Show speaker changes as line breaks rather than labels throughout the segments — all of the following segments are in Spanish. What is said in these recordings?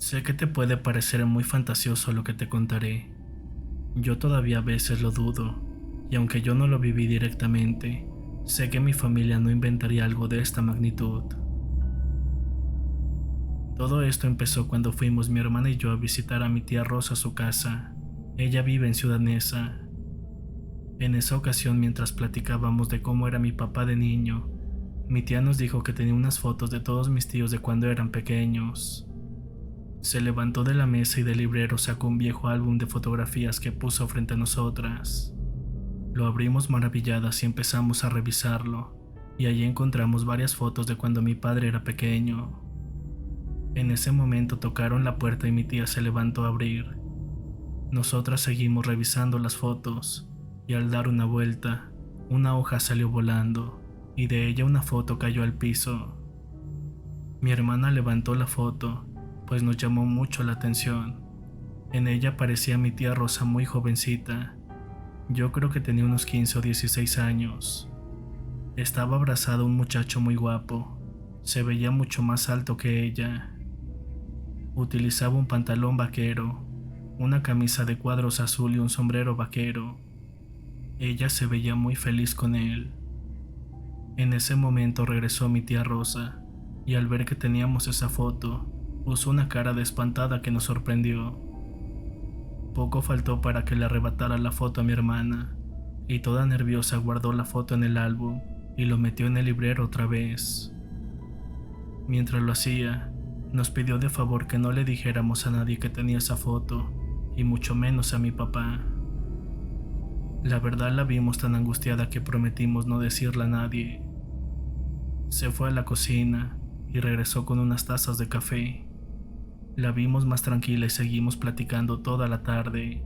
Sé que te puede parecer muy fantasioso lo que te contaré. Yo todavía a veces lo dudo, y aunque yo no lo viví directamente, sé que mi familia no inventaría algo de esta magnitud. Todo esto empezó cuando fuimos mi hermana y yo a visitar a mi tía Rosa a su casa. Ella vive en Ciudad Neza. En esa ocasión, mientras platicábamos de cómo era mi papá de niño, mi tía nos dijo que tenía unas fotos de todos mis tíos de cuando eran pequeños. Se levantó de la mesa y del librero sacó un viejo álbum de fotografías que puso frente a nosotras. Lo abrimos maravilladas y empezamos a revisarlo, y allí encontramos varias fotos de cuando mi padre era pequeño. En ese momento tocaron la puerta y mi tía se levantó a abrir. Nosotras seguimos revisando las fotos, y al dar una vuelta, una hoja salió volando, y de ella una foto cayó al piso. Mi hermana levantó la foto, pues nos llamó mucho la atención. En ella aparecía mi tía Rosa muy jovencita. Yo creo que tenía unos 15 o 16 años. Estaba abrazado a un muchacho muy guapo. Se veía mucho más alto que ella. Utilizaba un pantalón vaquero, una camisa de cuadros azul y un sombrero vaquero. Ella se veía muy feliz con él. En ese momento regresó mi tía Rosa, y al ver que teníamos esa foto, puso una cara de espantada que nos sorprendió. Poco faltó para que le arrebatara la foto a mi hermana, y toda nerviosa guardó la foto en el álbum y lo metió en el librero otra vez. Mientras lo hacía, nos pidió de favor que no le dijéramos a nadie que tenía esa foto, y mucho menos a mi papá. La verdad la vimos tan angustiada que prometimos no decirle a nadie. Se fue a la cocina y regresó con unas tazas de café. La vimos más tranquila y seguimos platicando toda la tarde.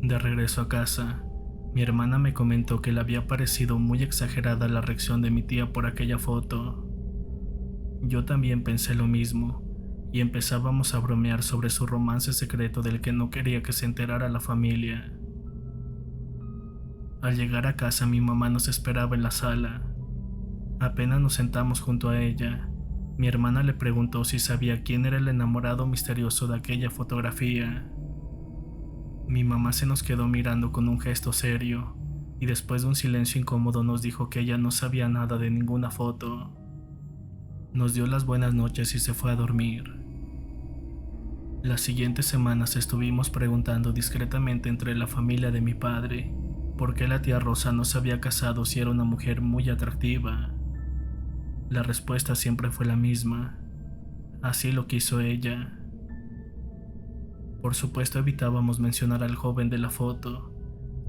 De regreso a casa, mi hermana me comentó que le había parecido muy exagerada la reacción de mi tía por aquella foto. Yo también pensé lo mismo, y empezábamos a bromear sobre su romance secreto del que no quería que se enterara la familia. Al llegar a casa, mi mamá nos esperaba en la sala. Apenas nos sentamos junto a ella, mi hermana le preguntó si sabía quién era el enamorado misterioso de aquella fotografía. Mi mamá se nos quedó mirando con un gesto serio, y después de un silencio incómodo nos dijo que ella no sabía nada de ninguna foto. Nos dio las buenas noches y se fue a dormir. Las siguientes semanas estuvimos preguntando discretamente entre la familia de mi padre por qué la tía Rosa no se había casado si era una mujer muy atractiva. La respuesta siempre fue la misma: así lo quiso ella. Por supuesto evitábamos mencionar al joven de la foto,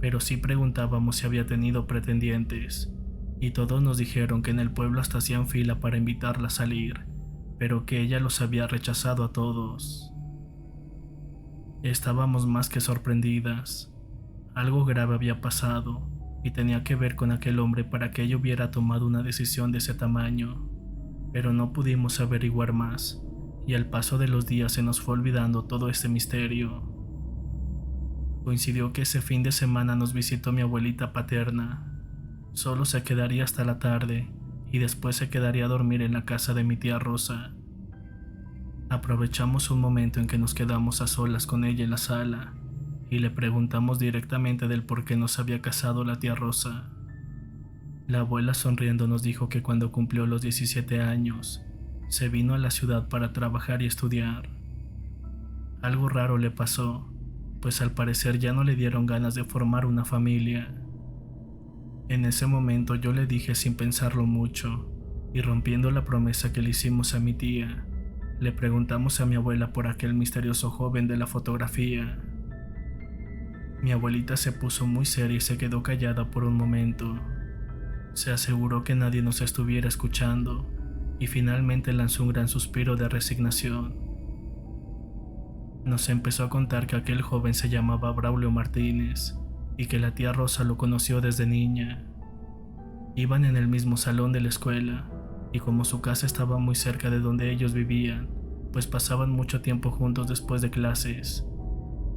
pero sí preguntábamos si había tenido pretendientes, y todos nos dijeron que en el pueblo hasta hacían fila para invitarla a salir, pero que ella los había rechazado a todos. Estábamos más que sorprendidas. Algo grave había pasado, y tenía que ver con aquel hombre para que ella hubiera tomado una decisión de ese tamaño, pero no pudimos averiguar más, y al paso de los días se nos fue olvidando todo este misterio. Coincidió que ese fin de semana nos visitó mi abuelita paterna. Solo se quedaría hasta la tarde, y después se quedaría a dormir en la casa de mi tía Rosa. Aprovechamos un momento en que nos quedamos a solas con ella en la sala, y le preguntamos directamente del por qué no se había casado la tía Rosa. La abuela sonriendo nos dijo que cuando cumplió los 17 años, se vino a la ciudad para trabajar y estudiar. Algo raro le pasó, pues al parecer ya no le dieron ganas de formar una familia. En ese momento yo le dije sin pensarlo mucho, y rompiendo la promesa que le hicimos a mi tía, le preguntamos a mi abuela por aquel misterioso joven de la fotografía. Mi abuelita se puso muy seria y se quedó callada por un momento. Se aseguró que nadie nos estuviera escuchando y finalmente lanzó un gran suspiro de resignación. Nos empezó a contar que aquel joven se llamaba Braulio Martínez y que la tía Rosa lo conoció desde niña. Iban en el mismo salón de la escuela y como su casa estaba muy cerca de donde ellos vivían, pues pasaban mucho tiempo juntos después de clases.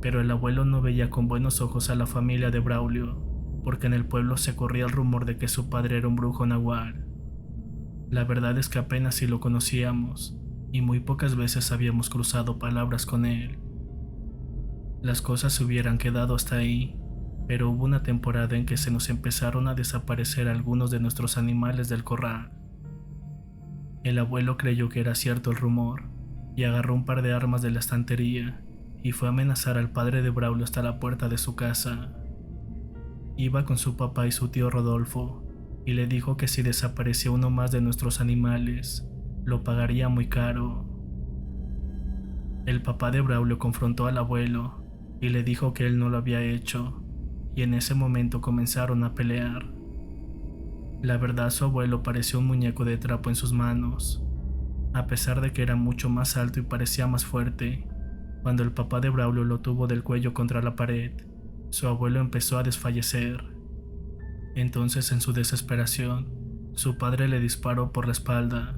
Pero el abuelo no veía con buenos ojos a la familia de Braulio, porque en el pueblo se corría el rumor de que su padre era un brujo nahual. La verdad es que apenas si lo conocíamos, y muy pocas veces habíamos cruzado palabras con él. Las cosas se hubieran quedado hasta ahí, pero hubo una temporada en que se nos empezaron a desaparecer algunos de nuestros animales del corral. El abuelo creyó que era cierto el rumor y agarró un par de armas de la estantería y fue a amenazar al padre de Braulio hasta la puerta de su casa. Iba con su papá y su tío Rodolfo y le dijo que si desaparecía uno más de nuestros animales, lo pagaría muy caro. El papá de Braulio confrontó al abuelo y le dijo que él no lo había hecho, y en ese momento comenzaron a pelear. La verdad, su abuelo parecía un muñeco de trapo en sus manos. A pesar de que era mucho más alto y parecía más fuerte, cuando el papá de Braulio lo tuvo del cuello contra la pared, su abuelo empezó a desfallecer. Entonces, en su desesperación, su padre le disparó por la espalda.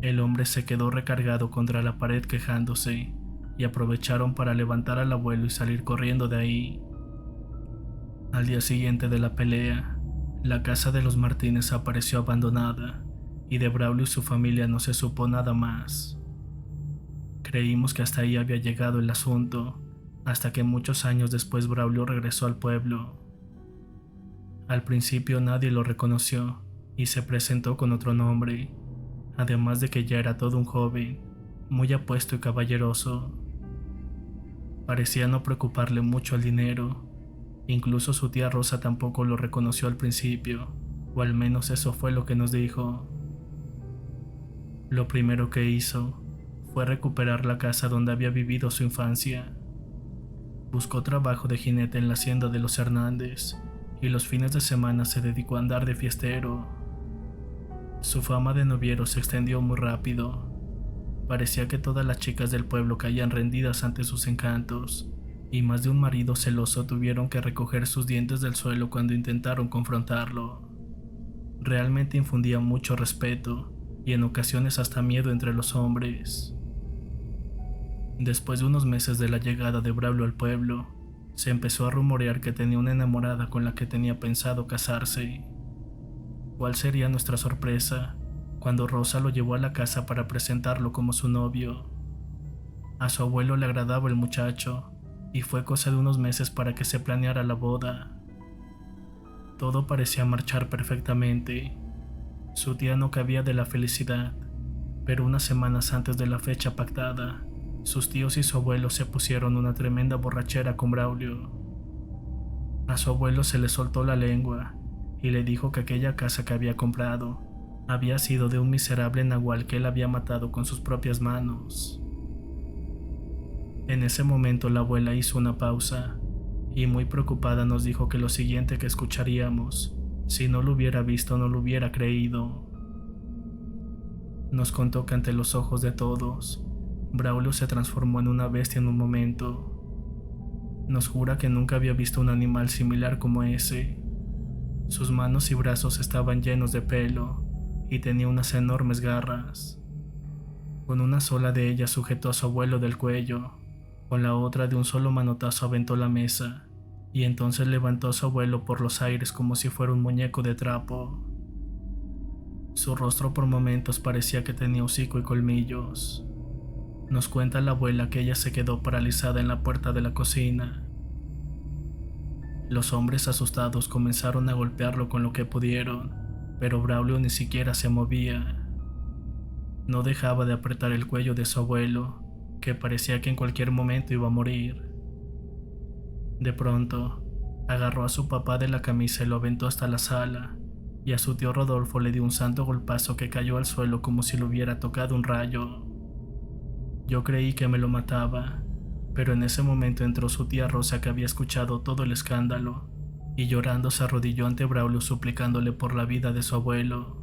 El hombre se quedó recargado contra la pared quejándose, y aprovecharon para levantar al abuelo y salir corriendo de ahí. Al día siguiente de la pelea, la casa de los Martínez apareció abandonada, y de Braulio y su familia no se supo nada más. Creímos que hasta ahí había llegado el asunto, hasta que muchos años después Braulio regresó al pueblo. Al principio nadie lo reconoció y se presentó con otro nombre, además de que ya era todo un joven, muy apuesto y caballeroso. Parecía no preocuparle mucho el dinero, incluso su tía Rosa tampoco lo reconoció al principio, o al menos eso fue lo que nos dijo. Lo primero que hizo fue recuperar la casa donde había vivido su infancia. Buscó trabajo de jinete en la hacienda de los Hernández y los fines de semana se dedicó a andar de fiestero. Su fama de noviero se extendió muy rápido. Parecía que todas las chicas del pueblo caían rendidas ante sus encantos, y más de un marido celoso tuvieron que recoger sus dientes del suelo cuando intentaron confrontarlo. Realmente infundía mucho respeto y en ocasiones hasta miedo entre los hombres. Después de unos meses de la llegada de Braulio al pueblo, se empezó a rumorear que tenía una enamorada con la que tenía pensado casarse. ¿Cuál sería nuestra sorpresa cuando Rosa lo llevó a la casa para presentarlo como su novio? A su abuelo le agradaba el muchacho, y fue cosa de unos meses para que se planeara la boda. Todo parecía marchar perfectamente. Su tía no cabía de la felicidad, pero unas semanas antes de la fecha pactada, sus tíos y su abuelo se pusieron una tremenda borrachera con Braulio. A su abuelo se le soltó la lengua y le dijo que aquella casa que había comprado había sido de un miserable nahual que él había matado con sus propias manos. En ese momento la abuela hizo una pausa y muy preocupada nos dijo que lo siguiente que escucharíamos, si no lo hubiera visto no lo hubiera creído. Nos contó que ante los ojos de todos, Braulio se transformó en una bestia en un momento. Nos jura que nunca había visto un animal similar como ese. Sus manos y brazos estaban llenos de pelo y tenía unas enormes garras. Con una sola de ellas sujetó a su abuelo del cuello, con la otra de un solo manotazo aventó la mesa y entonces levantó a su abuelo por los aires como si fuera un muñeco de trapo. Su rostro por momentos parecía que tenía hocico y colmillos. Nos cuenta la abuela que ella se quedó paralizada en la puerta de la cocina. Los hombres asustados comenzaron a golpearlo con lo que pudieron, pero Braulio ni siquiera se movía. No dejaba de apretar el cuello de su abuelo, que parecía que en cualquier momento iba a morir. De pronto, agarró a su papá de la camisa y lo aventó hasta la sala, y a su tío Rodolfo le dio un santo golpazo que cayó al suelo como si lo hubiera tocado un rayo. Yo creí que me lo mataba, pero en ese momento entró su tía Rosa, que había escuchado todo el escándalo, y llorando se arrodilló ante Braulio suplicándole por la vida de su abuelo.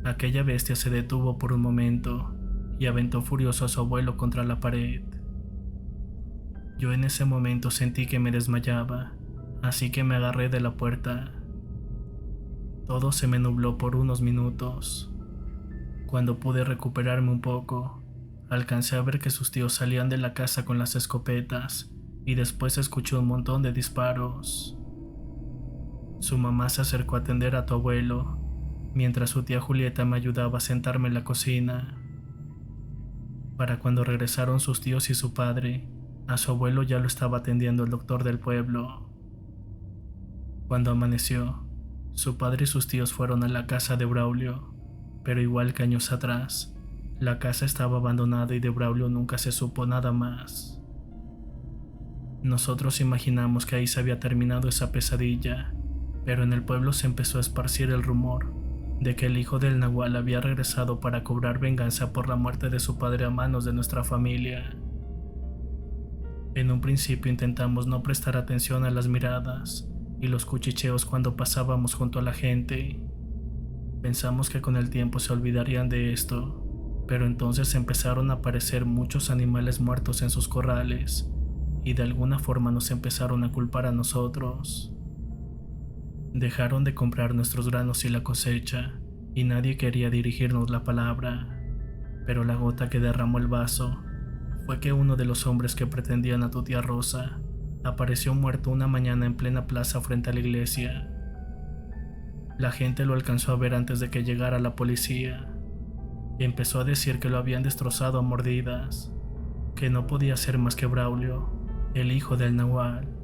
Aquella bestia se detuvo por un momento y aventó furioso a su abuelo contra la pared. Yo en ese momento sentí que me desmayaba, así que me agarré de la puerta. Todo se me nubló por unos minutos. Cuando pude recuperarme un poco, alcancé a ver que sus tíos salían de la casa con las escopetas y después escuché un montón de disparos. Su mamá se acercó a atender a tu abuelo, mientras su tía Julieta me ayudaba a sentarme en la cocina. Para cuando regresaron sus tíos y su padre, a su abuelo ya lo estaba atendiendo el doctor del pueblo. Cuando amaneció, su padre y sus tíos fueron a la casa de Braulio, pero igual que años atrás, la casa estaba abandonada y de Braulio nunca se supo nada más. Nosotros imaginamos que ahí se había terminado esa pesadilla, pero en el pueblo se empezó a esparcir el rumor de que el hijo del Nahual había regresado para cobrar venganza por la muerte de su padre a manos de nuestra familia. En un principio intentamos no prestar atención a las miradas y los cuchicheos cuando pasábamos junto a la gente. Pensamos que con el tiempo se olvidarían de esto, pero entonces empezaron a aparecer muchos animales muertos en sus corrales y de alguna forma nos empezaron a culpar a nosotros. Dejaron de comprar nuestros granos y la cosecha, y nadie quería dirigirnos la palabra, pero la gota que derramó el vaso fue que uno de los hombres que pretendían a tu tía Rosa apareció muerto una mañana en plena plaza frente a la iglesia. La gente lo alcanzó a ver antes de que llegara la policía, y empezó a decir que lo habían destrozado a mordidas, que no podía ser más que Braulio, el hijo del Nahual.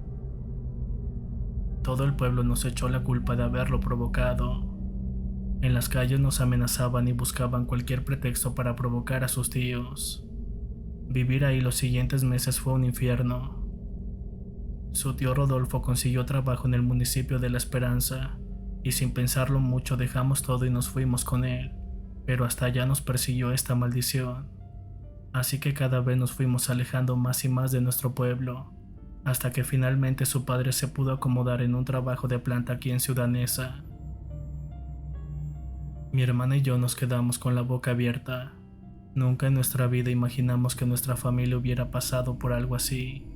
Todo el pueblo nos echó la culpa de haberlo provocado. En las calles nos amenazaban y buscaban cualquier pretexto para provocar a sus tíos. Vivir ahí los siguientes meses fue un infierno. Su tío Rodolfo consiguió trabajo en el municipio de La Esperanza, y sin pensarlo mucho dejamos todo y nos fuimos con él, pero hasta allá nos persiguió esta maldición. Así que cada vez nos fuimos alejando más y más de nuestro pueblo, hasta que finalmente su padre se pudo acomodar en un trabajo de planta aquí en Ciudad Neza. Mi hermana y yo nos quedamos con la boca abierta. Nunca en nuestra vida imaginamos que nuestra familia hubiera pasado por algo así.